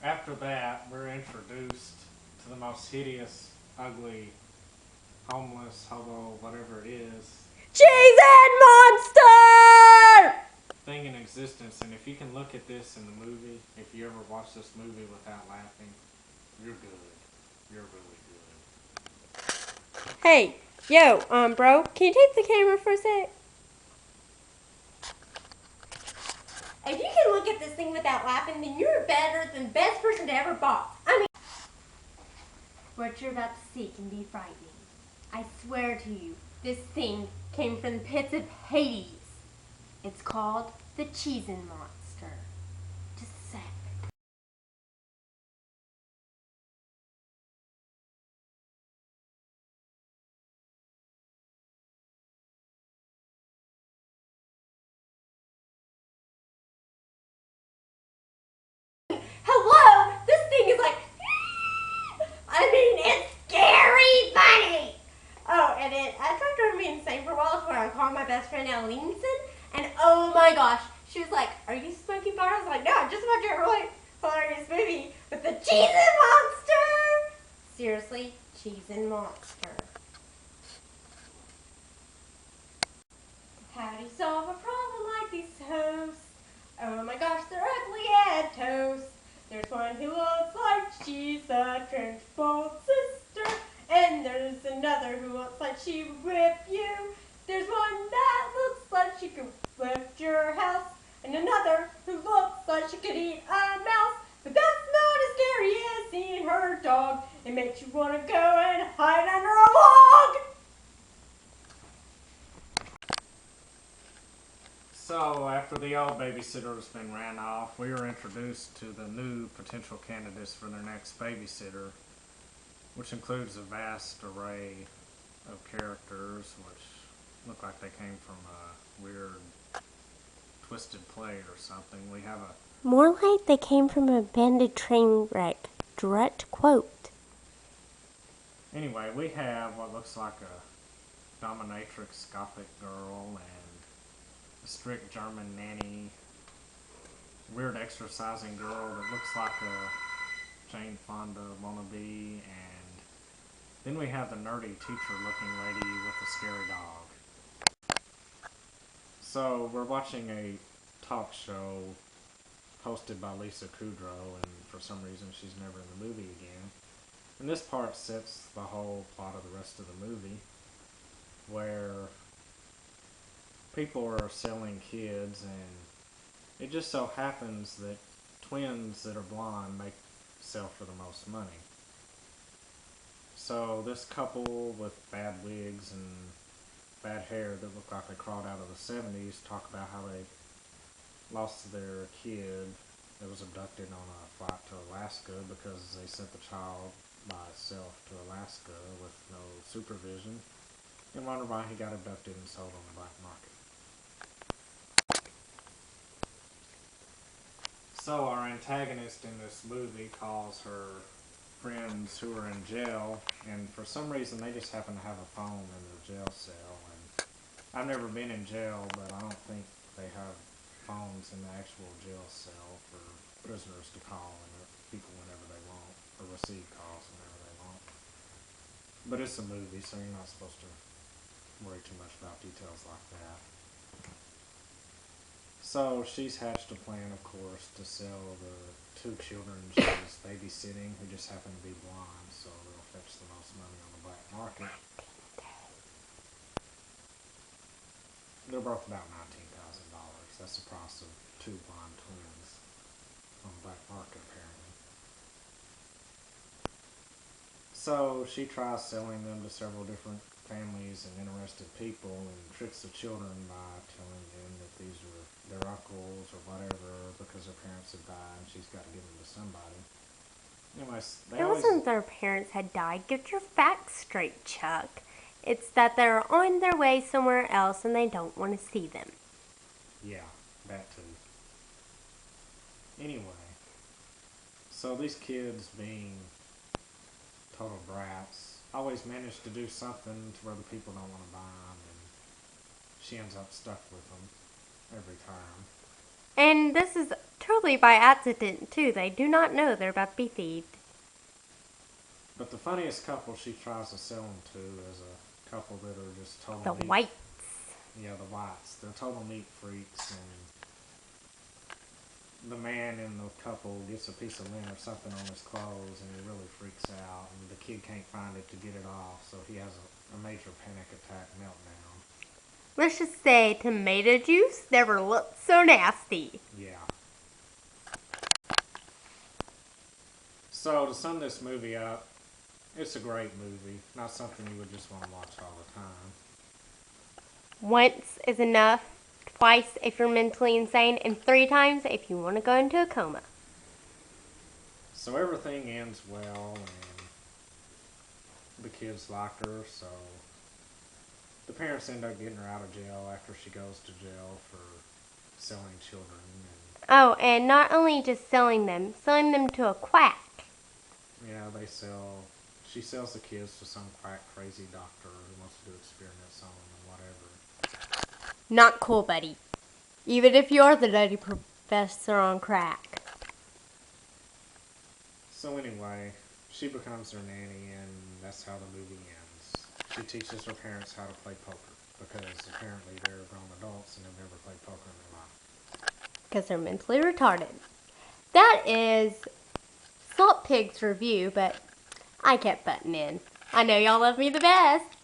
After that, we're introduced to the most hideous, ugly, homeless, hobo, whatever it is, Cheese and Monster! thing in existence. And if you can look at this in the movie, if you ever watch this movie without laughing, you're good. You're really good. Hey, yo, bro, can you take the camera for a sec? If you can look at this thing without laughing, then you're better than the best person to ever box. I mean, what you're about to see can be frightening. I swear to you, this thing came from the pits of Hades. It's called the Cheesin' Monster. Just a sec. Hello? This thing is like, I mean, it's scary funny. Oh, and I tried to remain insane for a while where I called my best friend Ellenson, and oh my gosh, she was like, "Are you smoking pot?" I was like, "No, I'm just watching a really hilarious movie with the Cheesin' Monster." Seriously, Cheesin' Monster. How do you solve a problem like these hosts? Oh my gosh, they're ugly and toast. There's one who looks like she's a trench coat sister, and there's another who looks like she would whip you. There's one that looks like she could lift your house, and another who looks like she could eat a mouse. But that's not as scary as seeing her dog. It makes you want to go and hide under a log. So, after the old babysitter has been ran off, we are introduced to the new potential candidates for their next babysitter, which includes a vast array of characters, which look like they came from a weird, twisted play or something. We have a More like they came from a banded train wreck. Direct quote. Anyway, we have what looks like a dominatrix gothic girl and a strict German nanny, weird exercising girl that looks like a Jane Fonda wannabe, and then we have the nerdy teacher looking lady with a scary dog. So we're watching a talk show hosted by Lisa Kudrow, and for some reason she's never in the movie again. And this part sets the whole plot of the rest of the movie, where people are selling kids, and it just so happens that twins that are blonde make sell for the most money. So this couple with bad wigs and bad hair that look like they crawled out of the 70s talk about how they lost their kid that was abducted on a flight to Alaska because they sent the child by itself to Alaska with no supervision, and wonder why he got abducted and sold on the black market. So our antagonist in this movie calls her friends who are in jail, and for some reason they just happen to have a phone in the jail cell. And I've never been in jail, but I don't think they have phones in the actual jail cell for prisoners to call people whenever they want, or receive calls whenever they want. But it's a movie, so you're not supposed to worry too much about details like that. So she's hatched a plan, of course, to sell the two children she's babysitting who just happen to be blonde, so they'll fetch the most money on the black market. They're both about $19,000. That's the price of two blonde twins on the black market, apparently. So she tries selling them to several different families and interested people, and tricks the children by telling them that these are their uncles or whatever because their parents have died and she's got to give them to somebody. Anyways, It wasn't their parents had died. Get your facts straight, Chuck. It's that they're on their way somewhere else and they don't want to see them. Yeah, that too. Anyway, so these kids, being total brats, always manage to do something to where the people don't want to buy them, and she ends up stuck with them every time. And this is totally by accident, too. They do not know they're about to be thieved. But the funniest couple she tries to sell them to is a couple that are just total The neat. whites. Yeah, the whites. They're total neat freaks, and the man in the couple gets a piece of lint or something on his clothes, and he really freaks out, and the kid can't find it to get it off, so he has a major panic attack meltdown. Let's just say tomato juice never looked so nasty. Yeah. So to sum this movie up, it's a great movie. Not something you would just want to watch all the time. Once is enough, twice if you're mentally insane, and 3 times if you want to go into a coma. So everything ends well, and the kids like her, so the parents end up getting her out of jail after she goes to jail for selling children. Oh, and not only just selling them to a quack. Yeah, she sells the kids to some quack crazy doctor who wants to do experiments on them and whatever. Not cool, buddy. Even if you're the nutty professor on crack. So anyway, she becomes their nanny, and that's how the movie ends. She teaches her parents how to play poker, because apparently they're grown adults and have never played poker in their life. Because they're mentally retarded. That is Sloppig's review, but I kept butting in. I know y'all love me the best.